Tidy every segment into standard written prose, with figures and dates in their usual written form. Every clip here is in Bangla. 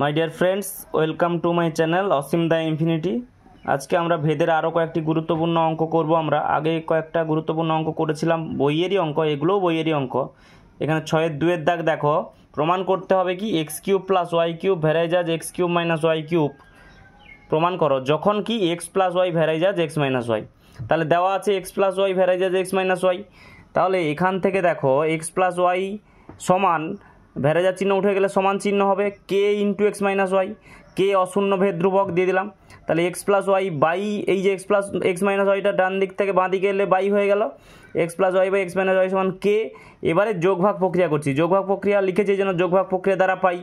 My dear friends, welcome to my channel Asim the infinity. আজকে আমরা ভেদের আরও কয়েকটি গুরুত্বপূর্ণ অঙ্ক করব। আমরা আগে কয়েকটা গুরুত্বপূর্ণ অঙ্ক করেছিলাম, বইয়েরই অঙ্ক, এগুলোও বইয়েরই অঙ্ক। এখানে 6-2 দাগ দেখো, প্রমাণ করতে হবে কি x cube plus Y cube varies as x cube minus Y cube. প্রমাণ করো যখন কি x plus Y varies as x minus Y. তাহলে দেওয়া আছে x plus Y varies as x minus Y. তাহলে এখান থেকে দেখো এক্স প্লাস ওয়াই সমান ভ্যারাইজার চিহ্ন উঠে গেলে সমান চিহ্ন হবে কে ইন্টু এক্স মাইনাস ওয়াই। কে অশূন্য ভেদ ধ্রুবক দিয়ে দিলাম। তাহলে এক্স প্লাস ওয়াই বাই এই যে এক্স মাইনাস ওয়াইটা ডান দিক থেকে বাঁ দিকে এলে বাই হয়ে গেল। X plus Y by x minus Y সমান কে। এবারে যোগভাগ প্রক্রিয়া করছি, যোগভাগ প্রক্রিয়া লিখেছি এই জন্য যোগভাগ প্রক্রিয়া দ্বারা পাই।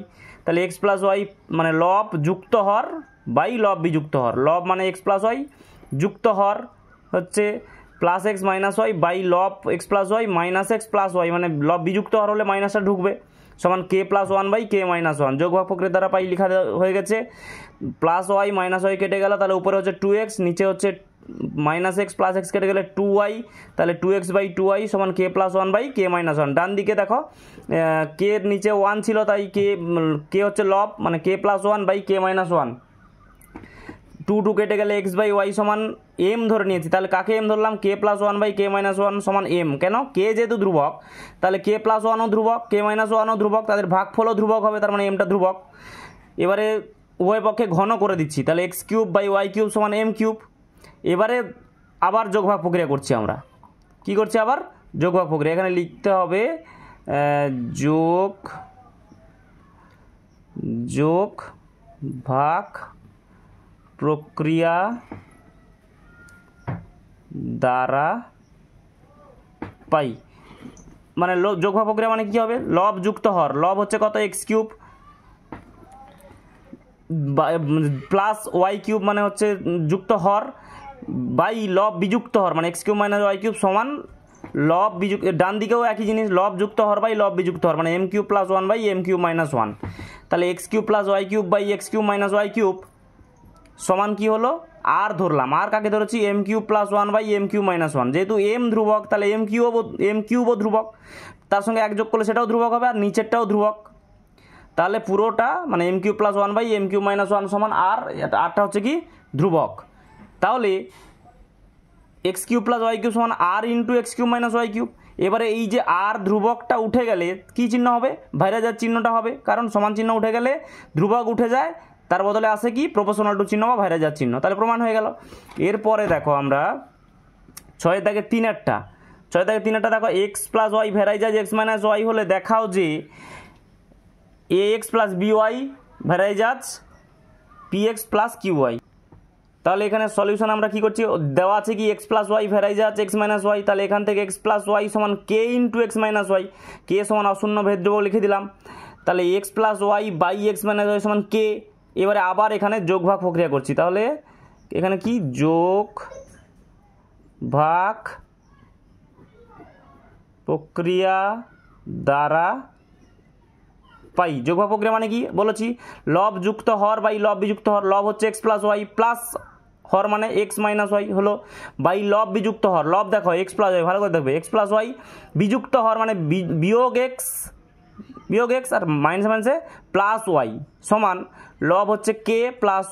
তাহলে এক্স প্লাস ওয়াই মানে লব যুক্ত হর বাই লব বিযুক্ত হর। লব মানে এক্স প্লাস ওয়াই, যুক্ত হর হচ্ছে plus x minus y by লব x plus y minus x plus y, মানে লব বিযুক্ত হর হলে মাইনাসটা ঢুকবে, সমান k plus one by K minus one. যোগভাগ প্রক্রিয়া দ্বারা পাই লেখা হয়ে গেছে। প্লাস ওয়াই মাইনাস ওয়াই কেটে গেল, তাহলে উপরে হচ্ছে 2x, নিচে হচ্ছে মাইনাস এক্স প্লাস এক্স কেটে গেলে 2y, তাহলে 2x বাই 2y সমান k plus one by K minus one. ডান দিকে দেখো কে নিচে 1 ছিল, তাই কে হচ্ছে লব মানে কে plus one by K minus one. 2 কেটে গেলে এক্স বাই ওয়াই সমান এম ধরে নিয়েছি। তাহলে কাকে এম ধরলাম? K plus one by K minus one সমান এম। কেন? কে যেহেতু ধ্রুবক, তাহলে কে প্লাস ওয়ানও ধ্রুবক, কে মাইনাস ওয়ানও ধ্রুবক, তাদের ভাগফলও ধ্রুবক হবে, তার মানে এমটা ধ্রুবক। এবারে উভয় পক্ষে ঘন করে দিচ্ছি, তাহলে x cube by Y cube সমান এম কিউব। এবারে আবার যোগভাগ প্রক্রিয়া করছি আমরা। কি করছি? আবার যোগভাগ প্রক্রিয়া। এখানে লিখতে হবে যোগ ভাগ প্রক্রিয়া দ্বারা পাই, মানে যোগভাগ প্রক্রিয়া মানে কি হবে? লব যুক্ত হর, লব হচ্ছে কত? X cube plus Y cube মানে হচ্ছে যুক্ত হর বাই লব বিযুক্ত হর মানে X cube minus Y cube সমান লব বিযুক্ত, ডান দিকেও একই জিনিস, লব যুক্ত হর বাই লব বিযুক্ত হর মানে m cube plus one by m cube minus one. তাহলে x cube plus Y cube by x cube minus Y cube সমান কি হলো? আর ধরলাম, আর কাকে ধরেছি? M cube plus one by m cube minus one. যেহেতু এম ধ্রুবক, তাহলে এম কিউবও ধ্রুবক, তার সঙ্গে এক যোগ করলে সেটাও ধ্রুবক হবে, আর নিচেরটাও ধ্রুবক। তাহলে পুরোটা মানে m cube plus one by m cube minus one সমান আর, আরটা হচ্ছে কি ধ্রুবক। তাহলে x cube plus Y cube সমান r into x cube minus Y cube. এবারে এই যে আর ধ্রুবকটা উঠে গেলে কি চিহ্ন হবে? ভাইরাজার চিহ্নটা হবে, কারণ সমান চিহ্ন উঠে গেলে ধ্রুবক উঠে যায়, তার বদলে আসে কি প্রপোর্শনাল টু চিহ্ন বা ভাইরাজার চিহ্ন। তাহলে প্রমাণ হয়ে গেল। এরপরে দেখো আমরা 6-3 দেখো x plus Y varies as x minus Y হলে দেখাও যে a x plus B y varies as p x plus Q y. তাহলে এখানে সলিউশন আমরা কি করছি? দেওয়া আছে কি x plus Y varies as x minus Y. তাহলে এখান থেকে এক্স প্লাস ওয়াই সমান কে into X minus Y, K সমান অশূন্য ভেদ ধ্রুবক লিখে দিলাম। তাহলে x plus Y by x minus Y সমান কে। এবারে আবার এখানে যোগ ভাগ প্রক্রিয়া করছি, তাহলে এখানে কি যোগ ভাগ প্রক্রিয়া দ্বারা পাই। যোগভাগ প্রক্রিয়া মানে কি বলেছি? লব যুক্ত হর বাই লব বিযুক্ত হর। লব হচ্ছে এক্স প্লাস ওয়াই প্লাস হর মানে এক্স মাইনাস ওয়াই হলো বাই লব বিযুক্ত হর। লব দেখো এক্স প্লাস ওয়াই, ভালো করে দেখবে, এক্স প্লাস ওয়াই বিযুক্ত হর মানে বিয়োগ এক্স আর মাইনাস মাইনাসে প্লাস ওয়াই সমান লব হচ্ছে কে প্লাস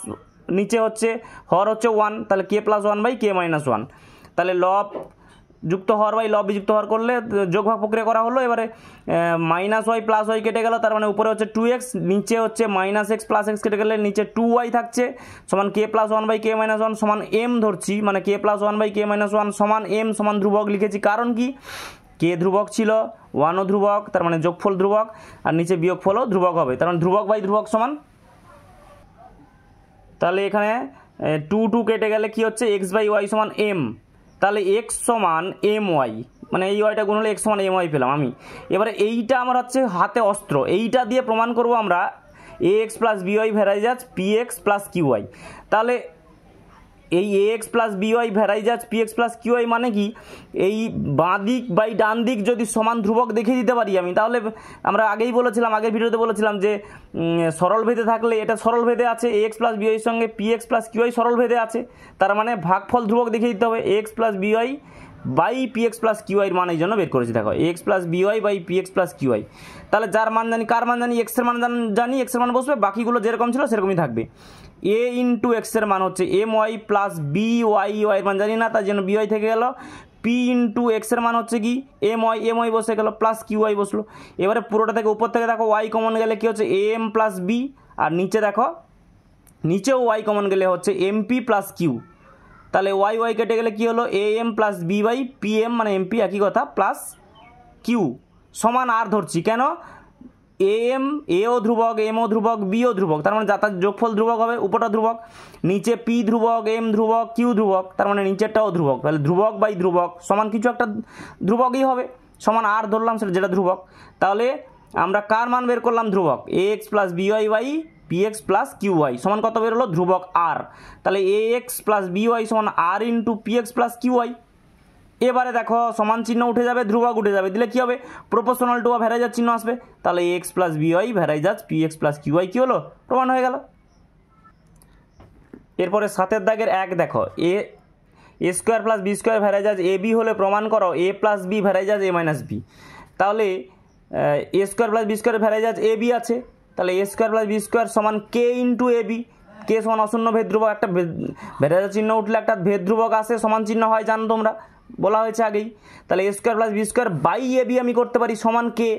নিচে হচ্ছে হর হচ্ছে 1, তাহলে k plus one by K minus one. তাহলে লব যুক্ত হর বাই লব বিযুক্ত হর করলে যোগভাগ প্রক্রিয়া করা হলো। এবারে মাইনাস ওয়াই প্লাস ওয়াই কেটে গেল, তার মানে উপরে হচ্ছে 2x, নিচে হচ্ছে মাইনাস এক্স প্লাস এক্স কেটে গেলে নিচে 2y থাকছে সমান k plus one by K minus one সমান এম ধরছি, মানে কে plus one by K minus one সমান এম সমান ধ্রুবক লিখেছি। কারণ কি? কে ধ্রুবক ছিল, ওয়ানও ধ্রুবক, তার মানে যোগফল ধ্রুবক, আর নিচে বিয়োগফলও ধ্রুবক হবে, তার মানে ধ্রুবক বাই ধ্রুবক সমান। তাহলে এখানে 2 কেটে গেলে কি হচ্ছে? এক্স বাই ওয়াই সমান এম। তাহলে এক্স সমান এম ওয়াই, মানে এই ওয়াইটা গুণ হলে এক্স সমান এম ওয়াই পেলাম আমি। এবারে এইটা আমার হচ্ছে হাতে অস্ত্র, এইটা দিয়ে প্রমাণ করব আমরা a x plus B y varies as p x plus Q y. তাহলে এই a x plus B y varies as p x plus Q y মানে কি? এই বাঁ দিক বাই ডান দিক যদি সমান ধ্রুবক দেখিয়ে দিতে পারি আমি, তাহলে আমরা আগেই বলেছিলাম, আগের ভিডিওতে বলেছিলাম যে সরল ভেদে থাকলে এটা সরল ভেদে আছে, এ এক্স প্লাস বি ওয়াইয়ের সঙ্গে P x plus Q Y সরল ভেদে আছে, তার মানে ভাগফল ধ্রুবক দেখিয়ে দিতে হবে। A x plus B y by p x plus কিউআইয়ের মান এই জন্য বের করেছি। দেখো x plus b y by p x plus q y, তাহলে যার মান জানি, কার মান জানি, এক্সের মান জানি, এক্সের মান বসবে, বাকিগুলো যেরকম ছিল সেরকমই থাকবে। এ ইন্টু এক্সের মান হচ্ছে M Y plus B Y, ওয়াইয়ের মান জানি না তার জন্য বিওয়াই থেকে গেল। পি ইন্টু এক্সের মান হচ্ছে কি এম ওয়াই বসে গেল, প্লাস কিউআই বসলো। এবারে পুরোটা থেকে উপর থেকে দেখো ওয়াই কমন গেলে কি হচ্ছে এম প্লাস বি, আর নিচে দেখো নিচেও ওয়াই কমন গেলে হচ্ছে এমপি প্লাস কিউ, তাহলে ওয়াই ওয়াই কেটে গেলে কি হলো A M plus B by P M মানে এমপি একই কথা প্লাস কিউ সমান আর ধরছি কেন, এম এও ধ্রুবক, এমও ধ্রুবক, বিও ধ্রুবক, তার মানে যাতার যোগফল ধ্রুবক হবে, উপরটা ধ্রুবক, নিচে পি ধ্রুবক, এম ধ্রুবক, কিউ ধ্রুবক, তার মানে নিচেরটাও ধ্রুবক, তাহলে ধ্রুবক বাই ধ্রুবক সমান কিছু একটা ধ্রুবকই হবে, সমান আর ধরলাম সেটা যেটা ধ্রুবক। তাহলে আমরা কার মান বের করলাম ধ্রুবক, a x plus b y by p x plus q y সমান কত বের হলো ধ্রুবক আর, তাহলে এ এক্স প্লাস বিওয়াই সমান r into P x plus কিউওয়াই। এবারে দেখো সমান চিহ্ন উঠে যাবে, ধ্রুবক উঠে যাবে, দিলে কি হবে প্রপোর্শনাল টু বা ভ্যারাইজার চিহ্ন আসবে, তাহলে a x plus b y varies as p x plus q y কী হলো প্রমাণ হয়ে গেল। এরপরে 7 দাগের 1 দেখো a square plus b square varies as a b হলে প্রমাণ করো a plus b varies as a minus b. তাহলে a square plus b square varies as a b আছে, তাহলে a square plus b square সমান কে ইন্টু এ বি, কে সমান অশূন্য ভেদ ধ্রুবক, একটা ভ্যারাইজাজ চিহ্ন উঠলে একটা ভেদ ধ্রুবক আসে সমান চিহ্ন হয় জানো তোমরা, বলা হয়েছে আগেই। তাহলে a square plus b square by a b আমি করতে পারি সমান k,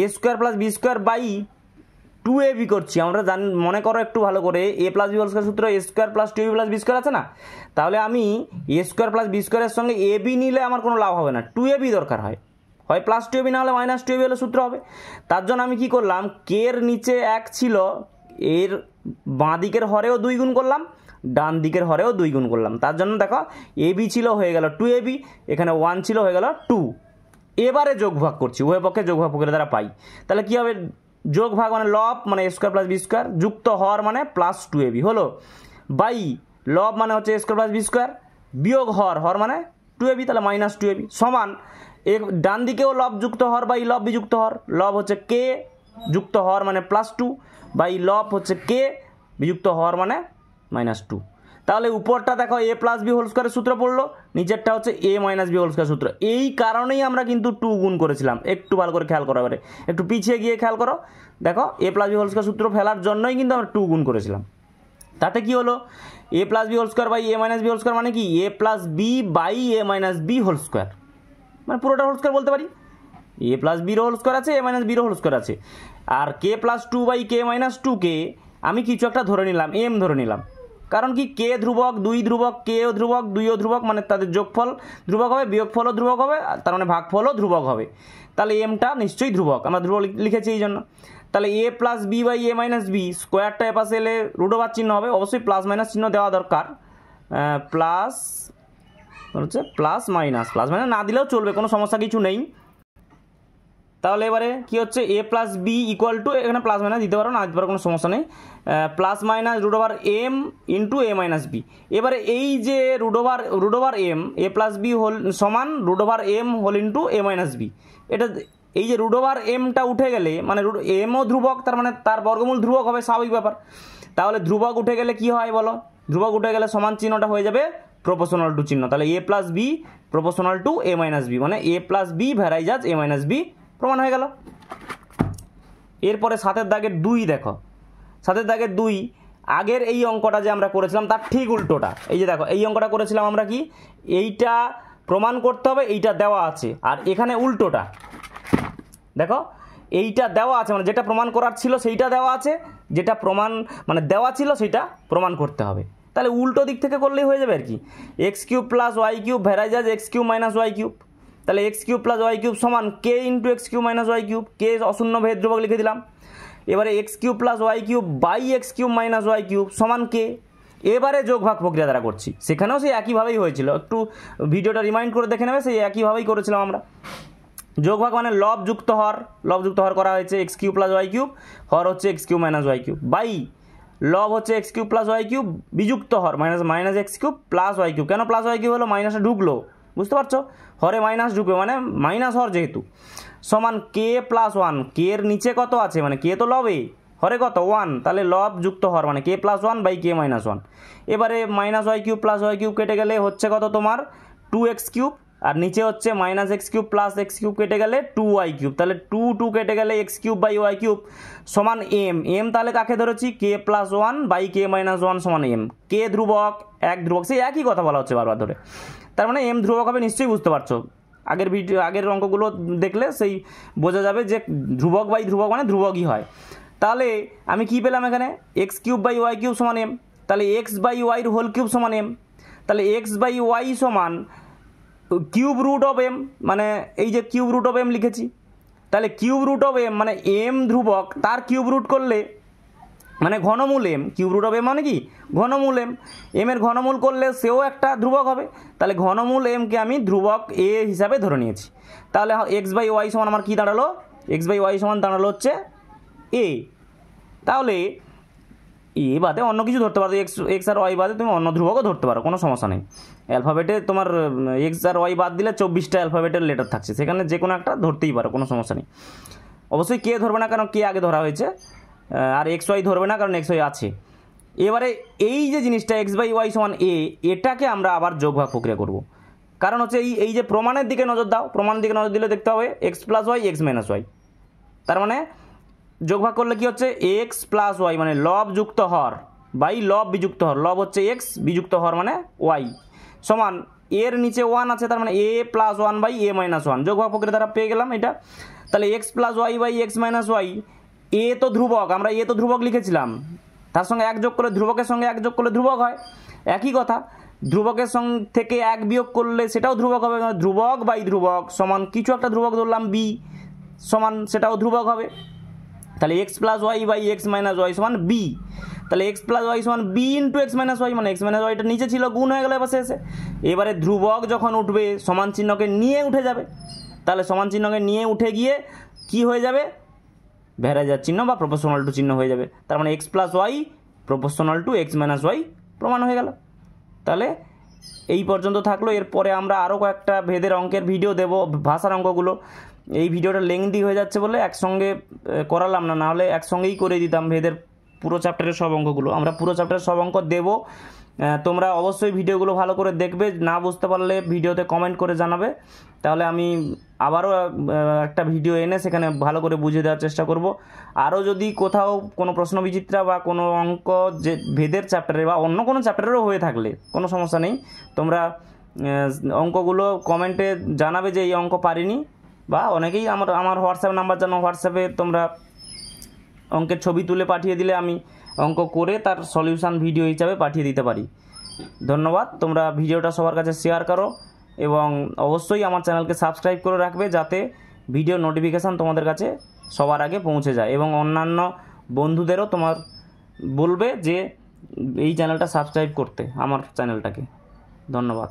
a square plus b square by 2ab করছি আমরা মনে করো একটু ভালো করে, a plus b whole square সূত্র a square plus 2ab plus b square আছে না, তাহলে আমি এ স্কোয়ার প্লাস বি স্কোয়ারের সঙ্গে এ বি নিলে আমার কোনো লাভ হবে না, 2ab দরকার হয়, হয় প্লাস 2ab না হলে মাইনাস 2ab হলে সূত্র হবে। তার জন্য আমি কি করলাম, কে এর নিচে 1 ছিল, এর বাঁ দিকের হরেও 2 গুণ করলাম, ডান দিকের হরেও 2 গুণ করলাম, তার জন্য দেখো এ বি ছিল হয়ে গেল 2ab, এখানে 1 ছিল হয়ে গেল 2। এবারে যোগ ভাগ করছি, উভয় পক্ষে যোগ ভাগ প্রক্রিয়া দ্বারা পাই, তাহলে কি হবে যোগ ভাগ মানে লব মানে এ স্কোয়ার প্লাস বি স্কোয়ার, যুক্ত হর মানে প্লাস 2ab হলো, বাই লব মানে হচ্ছে এ স্কোয়ার প্লাস বি স্কোয়ার, বিয়োগ হর, হর মানে 2ab, তাহলে মাইনাস 2ab সমান ডান দিকেও লব যুক্ত হর বাই লব বিযুক্ত হর, লব হচ্ছে কে যুক্ত হর মানে প্লাস 2 বাই লব হচ্ছে কে বিযুক্ত হর মানে মাইনাস 2। তাহলে উপরটা দেখো এ প্লাস বি হোল স্কোয়ারের সূত্র পড়লো, নিচেরটা হচ্ছে এ মাইনাস বি হোল স্কোয়ার সূত্র, এই কারণেই আমরা কিন্তু 2 গুণ করেছিলাম, একটু ভালো করে খেয়াল করো, এবারে একটু পিছিয়ে গিয়ে খেয়াল করো, দেখো এ প্লাস বি হোল স্কোয়ার সূত্র ফেলার জন্যই কিন্তু আমরা 2 গুণ করেছিলাম। তাতে কি হলো a plus b whole square by a minus b whole square মানে কি a plus B by a minus b whole square, মানে পুরোটা হোল স্কোয়ার বলতে পারি, এ প্লাস বির হোল স্কোয়ার আছে, এ মাইনাস বির হোল স্কোয়ার আছে, আর k plus 2 by K minus 2 কে আমি কিছু একটা ধরে নিলাম, এম ধরে নিলাম, কারণ কি কে ধ্রুবক, 2 ধ্রুবক, কেও ধ্রুবক, 2ও ধ্রুবক, মানে তাদের যোগফল ধ্রুবক হবে, বিয়োগফলও ধ্রুবক হবে, তার মানে ভাগফলও ধ্রুবক হবে, তাহলে এমটা নিশ্চয়ই ধ্রুবক, আমরা ধ্রুবক লিখেছি এই জন্য। তাহলে a plus B by a minus b স্কোয়ারটা এপাশে এলে রুট ওভার চিহ্ন হবে, অবশ্যই প্লাস মাইনাস চিহ্ন দেওয়া দরকার, প্লাস হচ্ছে প্লাস মাইনাস না দিলেও চলবে, কোনো সমস্যা কিছু নেই। তাহলে এবারে কি হচ্ছে a plus b equal to, এখানে প্লাস মাইনাস দিতে পারো না দিতে পারো কোনো সমস্যা নেই, plus minus root over m into a minus b. এবারে এই যে root over m a plus b whole সমান root over m whole into a minus b, এটা এই যে রুট ওভার এমটা উঠে গেলে মানে এমও ধ্রুবক, তার মানে তার বর্গমূল ধ্রুবক হবে, স্বাভাবিক ব্যাপার। তাহলে ধ্রুবক উঠে গেলে কি হয় বলো, ধ্রুবক উঠে গেলে সমান চিহ্নটা হয়ে যাবে প্রপোর্শনাল টু চিহ্ন, তাহলে a plus b proportional to a minus b, মানে a plus b varies as a minus b প্রমাণ হয়ে গেল। এরপরে 7 দাগের 2 দেখো, 7 দাগের 2 আগের এই অঙ্কটা যে আমরা করেছিলাম তার ঠিক উল্টোটা, এই যে দেখো এই অঙ্কটা করেছিলাম আমরা কি এইটা প্রমাণ করতে হবে, এইটা দেওয়া আছে, আর এখানে উল্টোটা দেখো এইটা দেওয়া আছে, মানে যেটা প্রমাণ করার ছিল সেইটা দেওয়া আছে, যেটা প্রমাণ মানে দেওয়া ছিল সেটা প্রমাণ করতে হবে, তাহলে উল্টো দিক থেকে করলেই হয়ে যাবে আর কি, x cube plus Y cube varies as x cube minus Y cube, তাহলে x cube plus Y cube সমান কে into x cube minus Y cube, k অশূন্য ভেদ ধ্রুবক লিখে দিলাম। এবারে x cube plus Y cube by x cube minus Y cube সমান কে, এবারে যোগ ভাগ প্রক্রিয়া দ্বারা করছি, সেখানেও সেই একইভাবেই হয়েছিল, একটু ভিডিওটা রিমাইন্ড করে দেখে নেবে, সেই একইভাবেই করেছিলাম আমরা। যোগ ভাগ মানে লব যুক্ত হর করা হয়েছে, x cube plus Y cube, হর হচ্ছে x cube minus Y cube, by লব হচ্ছে x cube plus Y cube বিযুক্ত হর minus x cube plus Y cube, কেন প্লাস ওয়াই কিউব হলো মাইনাসে ঢুকলো, বুঝতে পারছো, হরে মাইনাস ঢুকবে মানে মাইনাস হর যেহেতু, সমান কে প্লাস 1, কে এর নিচে কত আছে মানে কে তো লবে, হরে কত 1, তাহলে লব যুক্ত হর মানে কে প্লাস 1 বাই কে মাইনাস 1। এবারে minus Y cube plus Y cube কেটে গেলে হচ্ছে কত তোমার 2x কিউব, আর নিচে হচ্ছে minus x cube plus x cube কেটে গেলে 2y কিউব, তাহলে 2 কেটে গেলে x cube by Y cube সমান এম। এম তাহলে কাকে ধরেছি, k plus one by K minus one সমান এম। কে ধ্রুবক, এক ধ্রুবক, সেই একই কথা বলা হচ্ছে বারবার ধরে। তার মানে এম ধ্রুবক হবে, নিশ্চয়ই বুঝতে পারছো। আগের অঙ্কগুলো দেখলে সেই বোঝা যাবে যে ধ্রুবক বাই ধ্রুবক মানে ধ্রুবকই হয়। তাহলে আমি কি পেলাম এখানে, x cube by Y cube সমান এম। তাহলে এক্স বাই ওয়াইয়ের হোল কিউব সমান এম। তাহলে এক্স বাই ওয়াই সমান কিউব রুট অফ এম, মানে এই যে কিউব রুট অফ এম লিখেছি। তাহলে কিউব রুট অফ এম মানে এম ধ্রুবক, তার কিউব রুট করলে মানে ঘনমূল m. Cube root of m মানে কি, ঘনমূল এম। এমের ঘনমূল করলে সেও একটা ধ্রুবক হবে। তাহলে ঘনমূল এমকে আমি ধ্রুবক এ হিসাবে ধরে নিয়েছি। তাহলে এক্স বাই ওয়াই সমান আমার কী দাঁড়ালো, এক্স বাই ওয়াই সমান দাঁড়ালো হচ্ছে এ। তাহলে এ বাদে অন্য কিছু ধরতে পারো, এক্স আর ওয়াই বাদে তুমি অন্য ধ্রুবকও ধরতে পারো, কোনো সমস্যা নেই। অ্যালফাবেটে তোমার এক্স আর ওয়াই বাদ দিলে 24টা অ্যালফাবেটের লেটার থাকছে, সেখানে যে কোনো একটা ধরতেই পারো, কোনো সমস্যা নেই। অবশ্যই কে ধরবে না, কারণ কে আগে ধরা হয়েছে। আর এক্স ওয়াই ধরবে না, কারণ এক্স ওয়াই আছে। এবারে এই যে জিনিসটা এক্স বাই ওয়াই সমান এ, এটাকে আমরা আবার যোগভাগ প্রক্রিয়া করব। কারণ হচ্ছে এই যে প্রমাণের দিকে নজর দাও, প্রমাণের দিকে নজর দিলে দেখতে হবে X plus Y X minus Y. তার মানে যোগভাগ করলে কি হচ্ছে, এক্স প্লাস ওয়াই মানে লব যুক্ত হর বাই লব বিযুক্ত হর। লব হচ্ছে এক্স, বিযুক্ত হর মানে ওয়াই, সমান এর নিচে ওয়ান আছে, তার মানে a plus one by a minus one. যোগভাগ প্রক্রিয়া দ্বারা পেয়ে গেলাম এটা। তাহলে x plus Y by x minus y, এ তো ধ্রুবক, আমরা এ তো ধ্রুবক লিখেছিলাম, তার সঙ্গে এক যোগ করলে ধ্রুবকের সঙ্গে এক যোগ করলে ধ্রুবক হয়, একই কথা। ধ্রুবকের সঙ্গে থেকে এক বিয়োগ করলে সেটাও ধ্রুবক হবে। ধ্রুবক বাই ধ্রুবক সমান কিছু একটা ধ্রুবক ধরলাম বি, সমান সেটাও ধ্রুবক হবে। তাহলে x plus Y by x minus Y সমান বি। তাহলে এক্স প্লাস ওয়াই সমান B into X minus Y, মানে এক্স মাইনাস ওয়াইটা নিচে ছিল, গুণ হয়ে গেল এবার শেষে। এবারে ধ্রুবক যখন উঠবে সমান চিহ্নকে নিয়ে উঠে যাবে। তাহলে সমান চিহ্নকে নিয়ে উঠে গিয়ে কি হয়ে যাবে, ভ্যারাইজার চিহ্ন বা প্রপোর্শনাল টু চিহ্ন হয়ে যাবে। তার মানে X plus Y proportional to X minus Y প্রমাণ হয়ে গেল। তাহলে এই পর্যন্ত থাকলো। এরপরে আমরা আরও কয়েকটা ভেদের অঙ্কের ভিডিও দেব, ভাষার অঙ্কগুলো। এই ভিডিওটা লেংদি হয়ে যাচ্ছে বলে একসঙ্গে করালাম না, নাহলে একসঙ্গেই করে দিতাম ভেদের পুরো চ্যাপ্টারের সব অঙ্কগুলো। আমরা পুরো চ্যাপ্টারের সব অঙ্ক দেবো, তোমরা অবশ্যই ভিডিওগুলো ভালো করে দেখবে। না বুঝতে পারলে ভিডিওতে কমেন্ট করে জানাবে, তাহলে আমি আবারও একটা ভিডিও এনে সেখানে ভালো করে বুঝিয়ে দেওয়ার চেষ্টা করব। আরও যদি কোথাও কোনো প্রশ্ন বিচিত্রা বা কোনো অঙ্ক যে ভেদের চ্যাপ্টারে বা অন্য কোনো চ্যাপ্টারেরও হয়ে থাকলে কোনো সমস্যা নেই, তোমরা অঙ্কগুলো কমেন্টে জানাবে যে এই অঙ্ক পারিনি। বা অনেকেই আমার হোয়াটসঅ্যাপ নাম্বার জানো, হোয়াটসঅ্যাপে তোমরা অঙ্কের ছবি তুলে পাঠিয়ে দিলে আমি অঙ্ক করে তার সলিউশন ভিডিও হিসাবে পাঠিয়ে দিতে পারি। ধন্যবাদ। তোমরা ভিডিওটা সবার কাছে শেয়ার করো এবং অবশ্যই আমার চ্যানেলকে সাবস্ক্রাইব করে রাখবে, যাতে ভিডিও নোটিফিকেশান তোমাদের কাছে সবার আগে পৌঁছে যায়। এবং অন্যান্য বন্ধুদেরও তোমার বলবে যে এই চ্যানেলটা সাবস্ক্রাইব করতে, আমার চ্যানেলটাকে। ধন্যবাদ।